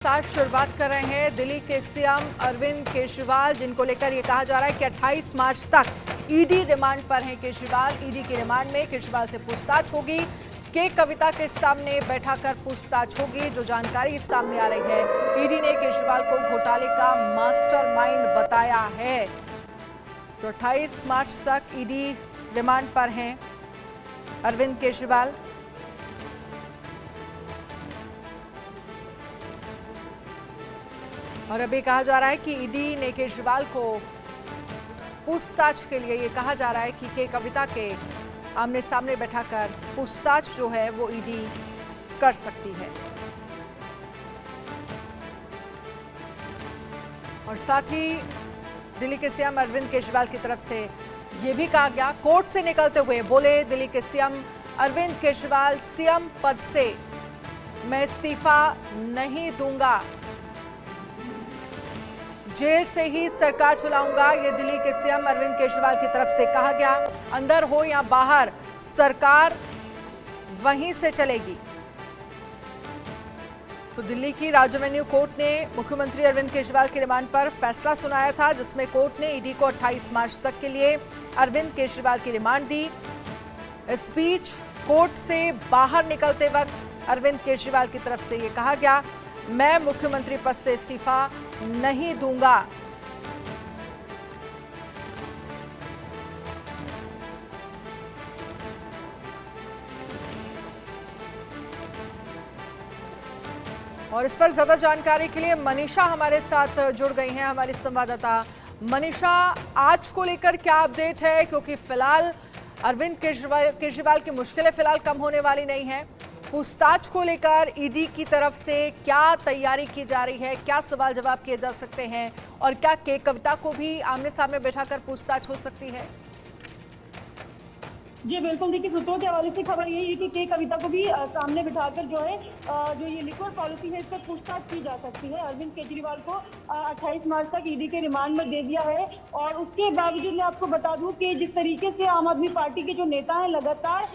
साथ शुरुआत कर रहे हैं दिल्ली के सीएम अरविंद केजरीवाल, जिनको लेकर ये कहा जा रहा है कि 28 मार्च तक ईडी रिमांड पर हैं केजरीवाल। ईडी के रिमांड में केजरीवाल से पूछताछ होगी। के कविता के सामने बैठाकर पूछताछ होगी। जो जानकारी सामने आ रही है, ईडी ने केजरीवाल को घोटाले का मास्टरमाइंड बताया है। तो 28 मार्च तक ईडी रिमांड पर हैं अरविंद केजरीवाल। और अभी कहा जा रहा है कि ईडी ने केजरीवाल को पूछताछ के लिए, ये कहा जा रहा है कि के कविता के आमने सामने बैठाकर पूछताछ जो है वो ईडी कर सकती है। और साथ ही दिल्ली के सीएम अरविंद केजरीवाल की तरफ से ये भी कहा गया, कोर्ट से निकलते हुए बोले दिल्ली के सीएम अरविंद केजरीवाल, सीएम पद से मैं इस्तीफा नहीं दूंगा, जेल से ही सरकार चलाऊंगा। ये दिल्ली के सीएम अरविंद केजरीवाल की तरफ से कहा गया। अंदर हो या बाहर, सरकार वहीं से चलेगी। तो दिल्ली की राजवेन्यू कोर्ट ने मुख्यमंत्री अरविंद केजरीवाल के रिमांड पर फैसला सुनाया था, जिसमें कोर्ट ने ईडी को 28 मार्च तक के लिए अरविंद केजरीवाल की रिमांड दी। इस बीच कोर्ट से बाहर निकलते वक्त अरविंद केजरीवाल की तरफ से यह कहा गया, मैं मुख्यमंत्री पद से इस्तीफा नहीं दूंगा। और इस पर ज्यादा जानकारी के लिए मनीषा हमारे साथ जुड़ गई हैं, हमारी संवाददाता। मनीषा, आज को लेकर क्या अपडेट है? क्योंकि फिलहाल अरविंद केजरीवाल की मुश्किलें फिलहाल कम होने वाली नहीं है। पूछताछ को लेकर ईडी की तरफ से क्या तैयारी की जा रही है, क्या सवाल जवाब किए जा सकते हैं, और क्या के कविता को भी आमने सामने बैठाकर पूछताछ हो सकती है? जी बिल्कुल, देखिए सूत्रों के हवाले से खबर यही है कि के कविता को भी सामने बिठाकर जो है जो ये लिक्विड पॉलिसी है इस पर पूछताछ की जा सकती है। अरविंद केजरीवाल को 28 मार्च तक ईडी के रिमांड में दे दिया है। और उसके बावजूद मैं आपको बता दूं कि जिस तरीके से आम आदमी पार्टी के जो नेता हैं लगातार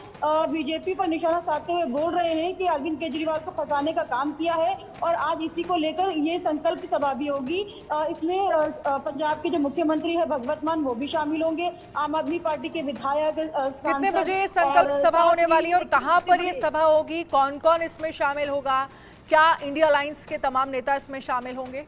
बीजेपी पर निशाना साधते हुए बोल रहे हैं कि अरविंद केजरीवाल को फंसाने का काम किया है, और आज इसी को लेकर ये संकल्प सभा भी होगी। इसमें पंजाब के जो मुख्यमंत्री है भगवंत मान, वो भी शामिल होंगे, आम आदमी पार्टी के विधायक। कितने बजे ये संकल्प सभा होने वाली है और कहां पर ये सभा होगी? कौन कौन इसमें शामिल होगा? क्या इंडिया अलायंस के तमाम नेता इसमें शामिल होंगे?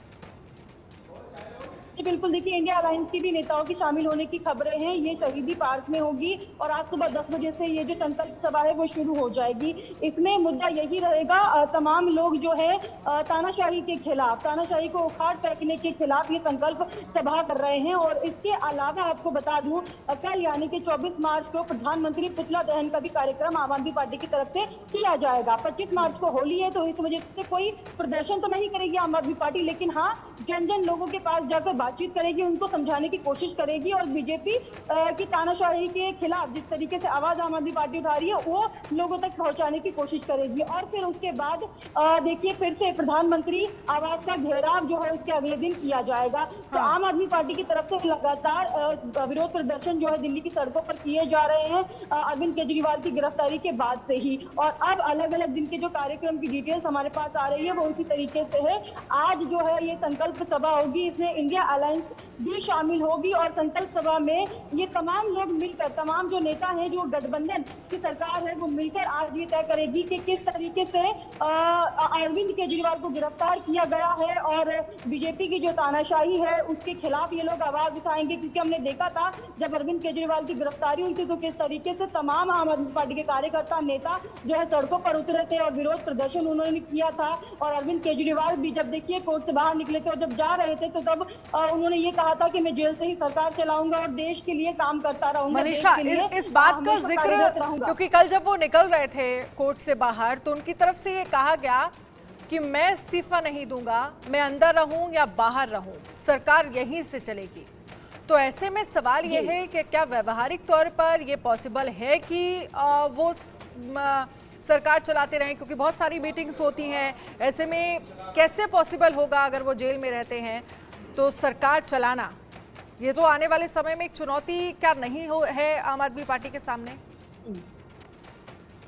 बिल्कुल, देखिए इंडिया अलायंस की भी नेताओं की शामिल होने की खबरें हैं। ये शहीदी पार्क में होगी और आज सुबह 10 बजे से ये जो संकल्प सभा है वो शुरू हो जाएगी। इसमें मुद्दा यही रहेगा, तमाम लोग जो है तानाशाही के खिलाफ, तानाशाही को उखाड़ फेंकने के खिलाफ ये संकल्प सभा कर रहे हैं। और इसके अलावा आपको बता दूं, कल यानी कि 24 मार्च को प्रधानमंत्री पुतला दहन का भी कार्यक्रम आम आदमी पार्टी की तरफ से किया जाएगा। 25 मार्च को होली है, तो इस वजह से कोई प्रदर्शन तो नहीं करेगी आम आदमी पार्टी, लेकिन हाँ जन लोगों के पास जाकर बातचीत करेगी, उनको समझाने की कोशिश करेगी और बीजेपी की तानाशाही के खिलाफ जिस तरीके से आवाज आम आदमी पार्टी उठा रही है वो लोगों तक पहुंचाने की कोशिश करेगी। और फिर उसके बाद देखिए फिर से प्रधानमंत्री आवास का घेराव जो है उसके अगले दिन किया जाएगा। तो आम आदमी पार्टी की तरफ से लगातार विरोध प्रदर्शन जो है दिल्ली की सड़कों पर किए जा रहे हैं अरविंद केजरीवाल की गिरफ्तारी के बाद से ही। और अब अलग अलग दिन के जो कार्यक्रम की डिटेल्स हमारे पास आ रही है वो उसी तरीके से है। आज जो है ये संकल्प सभा होगी, इसमें इंडिया अलायंस भी शामिल होगी और संकल्प सभा में ये तमाम लोग मिलकर, तमाम जो नेता हैं, जो गठबंधन की सरकार है, वो मिलकर आज ये तय करेगी कि किस तरीके से अरविंद केजरीवाल को गिरफ्तार किया गया है और बीजेपी की जो तानाशाही है उसके खिलाफ ये लोग आवाज उठाएंगे। क्योंकि हमने देखा था जब अरविंद केजरीवाल की गिरफ्तारी हुई थी तो किस तरीके से तमाम आम आदमी पार्टी के कार्यकर्ता, नेता जो है सड़कों पर उतरे थे और विरोध प्रदर्शन उन्होंने किया था। और अरविंद केजरीवाल भी जब देखिए कोर्ट से बाहर निकले थे और जब जा रहे थे तो तब उन्होंने ये कहा था कि मैं जेल से ही सरकार चलाऊंगा और देश के लिए काम करता रहूंगा। मनीषा, इस बात का जिक्र, क्योंकि कल जब वो निकल रहे थे कोर्ट से बाहर तो उनकी तरफ से ये कहा गया कि मैं इस्तीफा नहीं दूंगा, मैं अंदर रहूं या बाहर रहूं, सरकार यहीं से चलेगी। तो ऐसे में सवाल ये है कि क्या व्यवहारिक तौर पर ये पॉसिबल है कि वो सरकार चलाते रहें? क्योंकि बहुत सारी मीटिंग्स होती हैं, ऐसे में कैसे पॉसिबल होगा अगर वो जेल में रहते हैं तो सरकार चलाना? ये तो आने वाले समय में एक चुनौती क्या नहीं है आम आदमी पार्टी के सामने?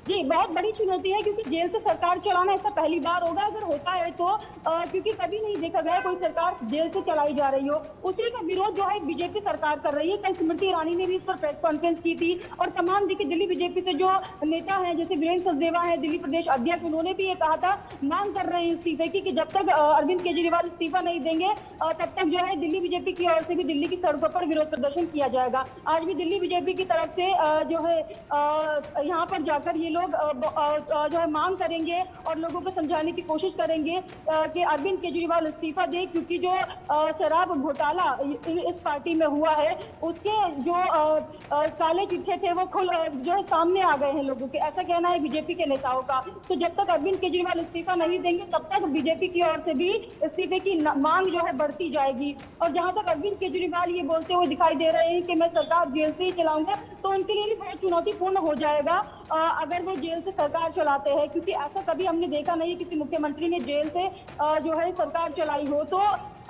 जी, बहुत बड़ी चुनौती है क्योंकि जेल से सरकार चलाना ऐसा पहली बार होगा अगर होता है तो क्योंकि कभी नहीं देखा गया कोई सरकार जेल से चलाई जा रही हो। उसी का विरोध जो है बीजेपी सरकार कर रही है। कल स्मृति ईरानी ने भी इस पर प्रेस कॉन्फ्रेंस की थी और तमाम देखिए दिल्ली बीजेपी से जो नेता हैं जैसे वीरेंद्र सचदेवा है दिल्ली प्रदेश अध्यक्ष, उन्होंने भी ये कहा था, मांग कर रहे हैं इस्तीफे की कि जब तक अरविंद केजरीवाल इस्तीफा नहीं देंगे तब तक जो है दिल्ली बीजेपी की ओर से भी दिल्ली की सड़कों पर विरोध प्रदर्शन किया जाएगा। आज भी दिल्ली बीजेपी की तरफ से जो है यहाँ पर जाकर ये लोग जो है मांग करेंगे और लोगों को समझाने की कोशिश करेंगे कि अरविंद केजरीवाल इस्तीफा दे, क्योंकि जो शराब घोटाला इस पार्टी में हुआ है उसके जो काले चिट्ठे थे वो खुल जो है सामने आ गए हैं लोगों के, ऐसा कहना है बीजेपी के नेताओं का। तो जब तक अरविंद केजरीवाल इस्तीफा नहीं देंगे तब तक बीजेपी की ओर से भी इस्तीफे की मांग जो है बढ़ती जाएगी। और जहां तक अरविंद केजरीवाल ये बोलते हुए दिखाई दे रहे हैं कि मैं सरकार जेल से ही चलाऊंगा, तो उनके लिए भी बहुत चुनौतीपूर्ण हो जाएगा अगर वो जेल से सरकार चलाते हैं, क्योंकि ऐसा कभी हमने देखा नहीं किसी मुख्यमंत्री ने जेल से जो है सरकार चलाई हो। तो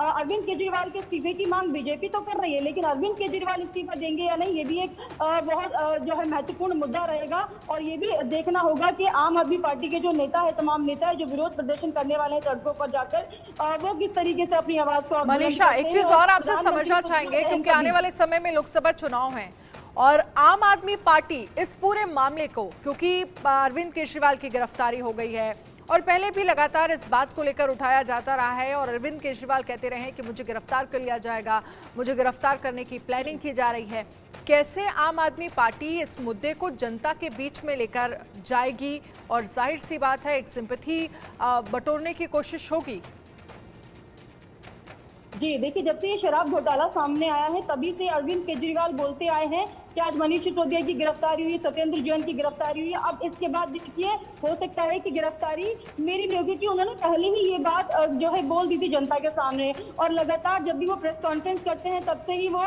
अरविंद केजरीवाल के इस्तीफे की मांग बीजेपी तो कर रही है, लेकिन अरविंद केजरीवाल इस्तीफा देंगे या नहीं ये भी एक बहुत जो है महत्वपूर्ण मुद्दा रहेगा। और ये भी देखना होगा कि आम आदमी पार्टी के जो नेता है, तमाम नेता है जो विरोध प्रदर्शन करने वाले हैं सड़कों पर जाकर, वो किस तरीके से अपनी आवाज को। मनीषा, एक चीज और आपसे समझना चाहेंगे क्योंकि आने वाले समय में लोकसभा चुनाव हैं और आम आदमी पार्टी इस पूरे मामले को, क्योंकि अरविंद केजरीवाल की गिरफ्तारी हो गई है और पहले भी लगातार इस बात को लेकर उठाया जाता रहा है और अरविंद केजरीवाल कहते रहे हैं कि मुझे गिरफ्तार कर लिया जाएगा, मुझे गिरफ्तार करने की प्लानिंग की जा रही है। कैसे आम आदमी पार्टी इस मुद्दे को जनता के बीच में लेकर जाएगी? और जाहिर सी बात है एक सिंपैथी बटोरने की कोशिश होगी। जी देखिए, जब से ये शराब घोटाला सामने आया है तभी से अरविंद केजरीवाल बोलते आए हैं कि आज मनीष सिसोदिया की गिरफ्तारी हुई, सत्येंद्र जैन की गिरफ्तारी हुई, अब इसके बाद देखिए हो सकता है कि गिरफ्तारी मेरी भी होगी, कि उन्होंने पहले ही ये बात जो है बोल दी थी जनता के सामने। और लगातार जब भी वो प्रेस कॉन्फ्रेंस करते हैं तब से ही वो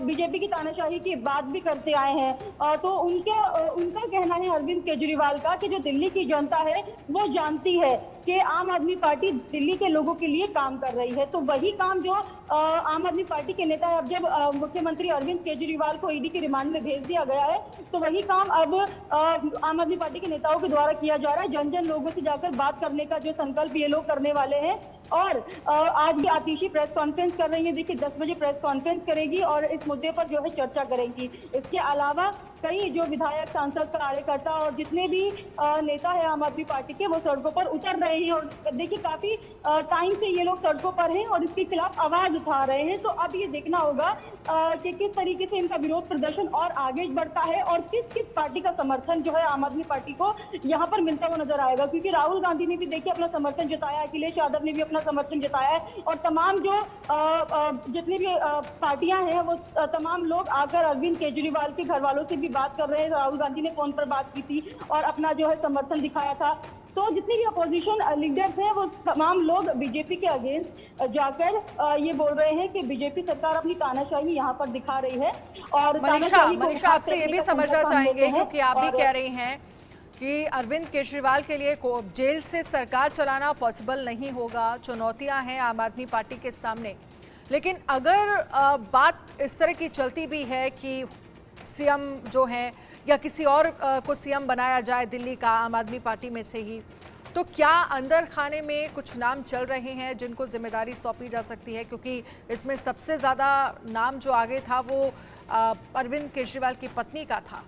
बीजेपी की तानाशाही की बात भी करते आए हैं। तो उनका कहना है अरविंद केजरीवाल का कि जो दिल्ली की जनता है वो जानती है कि आम आदमी पार्टी दिल्ली के लोगों के लिए काम कर रही है। तो वही काम जो आम आदमी पार्टी के नेता है, अब जब मुख्यमंत्री अरविंद केजरीवाल को ईडी के रिमांड में भेज दिया गया है तो वही काम अब आम आदमी पार्टी के नेताओं के द्वारा किया जा रहा है। जन जन लोगों से जाकर बात करने का जो संकल्प ये लोग करने वाले हैं। और आज भी आतिशी प्रेस कॉन्फ्रेंस कर रही है, देखिए 10 बजे प्रेस कॉन्फ्रेंस करेगी और इस मुद्दे पर जो है चर्चा करेंगी। इसके अलावा कई जो विधायक, सांसद, कार्यकर्ता और जितने भी नेता है आम आदमी पार्टी के, वो सड़कों पर उतर रहे हैं। और देखिए काफी टाइम से ये लोग सड़कों पर हैं और इसके खिलाफ आवाज उठा रहे हैं। तो अब ये देखना होगा कि किस तरीके से इनका विरोध प्रदर्शन और आगे बढ़ता है और किस किस पार्टी का समर्थन जो है आम आदमी पार्टी को यहाँ पर मिलता हुआ नजर आएगा। क्योंकि राहुल गांधी ने भी देखिए अपना समर्थन जताया, अखिलेश यादव ने भी अपना समर्थन जताया है और तमाम जो जितनी भी पार्टियां हैं वो तमाम लोग आकर अरविंद केजरीवाल के घर वालों से भी बात कर रहे हैं। राहुल गांधी ने फोन पर बात की थी और अपना जो है समर्थन दिखाया था। तो जितने भी अपोजिशन लीडर्स हैं वो तमाम लोग बीजेपी के अगेंस्ट जाकर ये बोल रहे हैं कि बीजेपी सरकार अपनी तानाशाही यहाँ पर दिखा रही है। और मनीषा आपसे ये भी समझना चाहेंगे क्योंकि आप भी कह रही हैं कि अरविंद केजरीवाल के लिए जेल से सरकार चलाना पॉसिबल नहीं होगा, चुनौतियां हैं आम आदमी पार्टी के सामने। लेकिन अगर बात इस तरह की चलती भी है कि सीएम जो हैं या किसी और को सीएम बनाया जाए दिल्ली का आम आदमी पार्टी में से ही, तो क्या अंदर खाने में कुछ नाम चल रहे हैं जिनको जिम्मेदारी सौंपी जा सकती है? क्योंकि इसमें सबसे ज़्यादा नाम जो आगे था वो अरविंद केजरीवाल की पत्नी का था।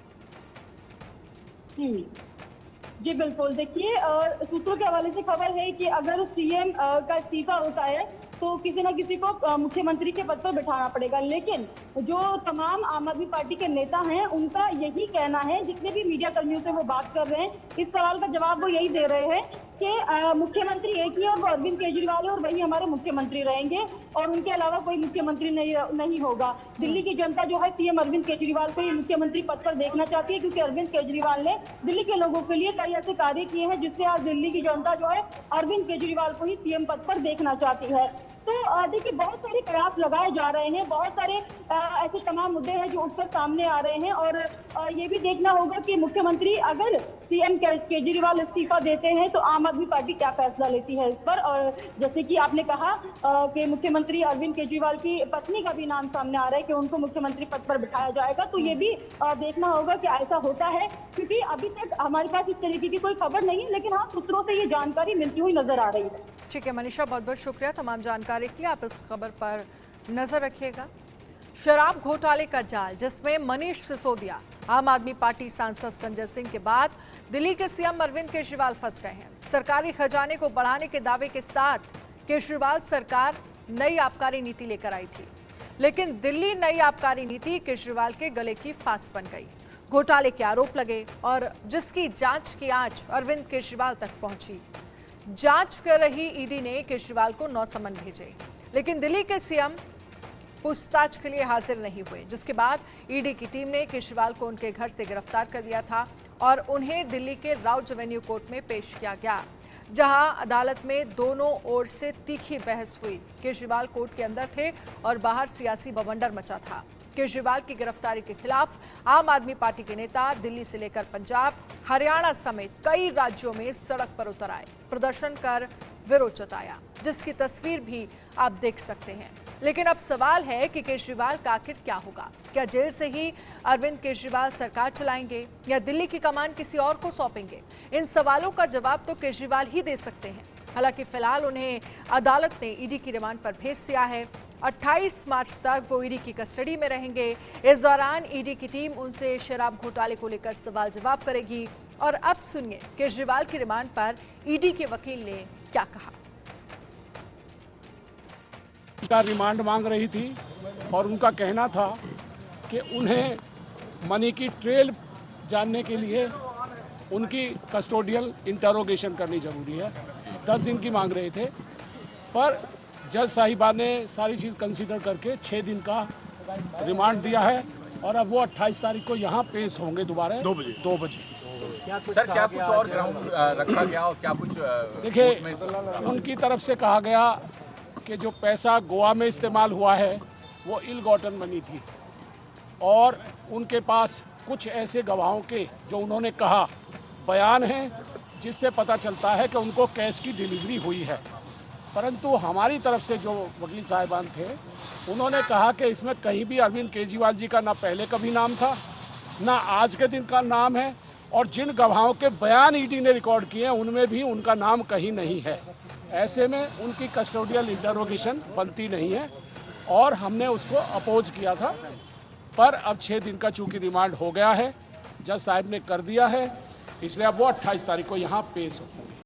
जी बिल्कुल, देखिए सूत्रों के हवाले से खबर है कि अगर सीएम का इस्तीफा होता है तो किसी न किसी को मुख्यमंत्री के पद पर बिठाना पड़ेगा। लेकिन जो तमाम आम आदमी पार्टी के नेता हैं उनका यही कहना है, जितने भी मीडिया कर्मियों से वो बात कर रहे हैं इस सवाल का जवाब वो यही दे रहे हैं कि मुख्यमंत्री एक ही और वो अरविंद केजरीवाल है और वही हमारे मुख्यमंत्री रहेंगे और उनके अलावा कोई मुख्यमंत्री नहीं होगा। दिल्ली की जनता जो है सीएम अरविंद केजरीवाल को मुख्यमंत्री पद पर देखना चाहती है, क्योंकि अरविंद केजरीवाल ने दिल्ली के लोगों के लिए कई ऐसे कार्य किए हैं जिससे आज दिल्ली की जनता जो है अरविंद केजरीवाल को ही सीएम पद पर देखना चाहती है। तो देखिए बहुत सारे प्रयास लगाए जा रहे हैं, बहुत सारे ऐसे तमाम मुद्दे हैं जो उठकर सामने आ रहे हैं और ये भी देखना होगा कि मुख्यमंत्री अगर सीएम केजरीवाल इस्तीफा देते हैं तो आम आदमी पार्टी क्या फैसला लेती है इस पर। और जैसे कि आपने कहा कि मुख्यमंत्री अरविंद केजरीवाल की पत्नी का भी नाम सामने आ रहा है कि उनको मुख्यमंत्री पद पर बिठाया जाएगा, तो ये भी देखना होगा कि ऐसा होता है, क्योंकि अभी तक हमारे पास इस तरीके की कोई खबर नहीं है, लेकिन हाँ सूत्रों से ये जानकारी मिलती हुई नजर आ रही है। ठीक है मनीषा, बहुत बहुत शुक्रिया तमाम जानकारी के लिए। आप इस खबर पर नजर रखिएगा। शराब घोटाले का जाल जिसमें मनीष सिसोदिया, आम आदमी पार्टी सांसद संजय सिंह के बाद दिल्ली के सीएम अरविंद केजरीवाल फंस गए हैं। सरकारी खजाने को बढ़ाने के दावे के साथ केजरीवाल सरकार नई आबकारी नीति लेकर आई थी, लेकिन दिल्ली नई आबकारी नीति केजरीवाल के गले की फांस बन गई। घोटाले के आरोप लगे और जिसकी जांच की आंच अरविंद केजरीवाल तक पहुंची। जांच कर रही ईडी ने केजरीवाल को 9 समन भेजे, लेकिन दिल्ली के सीएम पूछताछ के लिए हाजिर नहीं हुए, जिसके बाद ईडी की टीम ने केजरीवाल को उनके घर से गिरफ्तार कर लिया था और उन्हें दिल्ली के राउज एवेन्यू कोर्ट में पेश किया गया, जहां अदालत में दोनों ओर से तीखी बहस हुई। केजरीवाल कोर्ट के अंदर थे और बाहर सियासी बवंडर मचा था। केजरीवाल की गिरफ्तारी के खिलाफ आम आदमी पार्टी के नेता दिल्ली से लेकर पंजाब, हरियाणा समेत कई राज्यों में सड़क पर उतर आए, प्रदर्शन कर विरोध जताया, जिसकी तस्वीर भी आप देख सकते हैं। लेकिन अब सवाल है कि केजरीवाल का आखिर क्या होगा? क्या जेल से ही अरविंद केजरीवाल सरकार चलाएंगे या दिल्ली की कमान किसी और को सौंपेंगे? इन सवालों का जवाब तो केजरीवाल ही दे सकते हैं। हालांकि फिलहाल उन्हें अदालत ने ईडी की रिमांड पर भेज दिया है। 28 मार्च तक वो ईडी की कस्टडी में रहेंगे। इस दौरान ईडी की टीम उनसे शराब घोटाले को लेकर सवाल जवाब करेगी। और अब सुनिए केजरीवाल की रिमांड पर ईडी के वकील ने क्या कहा। का रिमांड मांग रही थी और उनका कहना था कि उन्हें मनी की ट्रेल जानने के लिए उनकी कस्टोडियल इंटरोगेशन करनी जरूरी है। 10 दिन की मांग रहे थे, पर जज साहिबा ने सारी चीज़ कंसीडर करके 6 दिन का रिमांड दिया है और अब वो 28 तारीख को यहाँ पेश होंगे दोबारा 2 बजे। सर क्या कुछ और ग्राउंड रखा गया और क्या कुछ देखिए, उनकी तरफ से कहा गया कि जो पैसा गोवा में इस्तेमाल हुआ है वो इल गॉटन मनी थी और उनके पास कुछ ऐसे गवाहों के, जो उन्होंने कहा, बयान हैं जिससे पता चलता है कि उनको कैश की डिलीवरी हुई है। परंतु हमारी तरफ से जो वकील साहिबान थे उन्होंने कहा कि इसमें कहीं भी अरविंद केजरीवाल जी का ना पहले कभी नाम था ना आज के दिन का नाम है, और जिन गवाहों के बयान ईडी ने रिकॉर्ड किए हैं उनमें भी उनका नाम कहीं नहीं है। ऐसे में उनकी कस्टोडियल इंटरोगेशन बनती नहीं है और हमने उसको अपोज किया था। पर अब 6 दिन का चूंकि रिमांड हो गया है, जज साहब ने कर दिया है, इसलिए अब वो 28 तारीख को यहाँ पेश होंगे।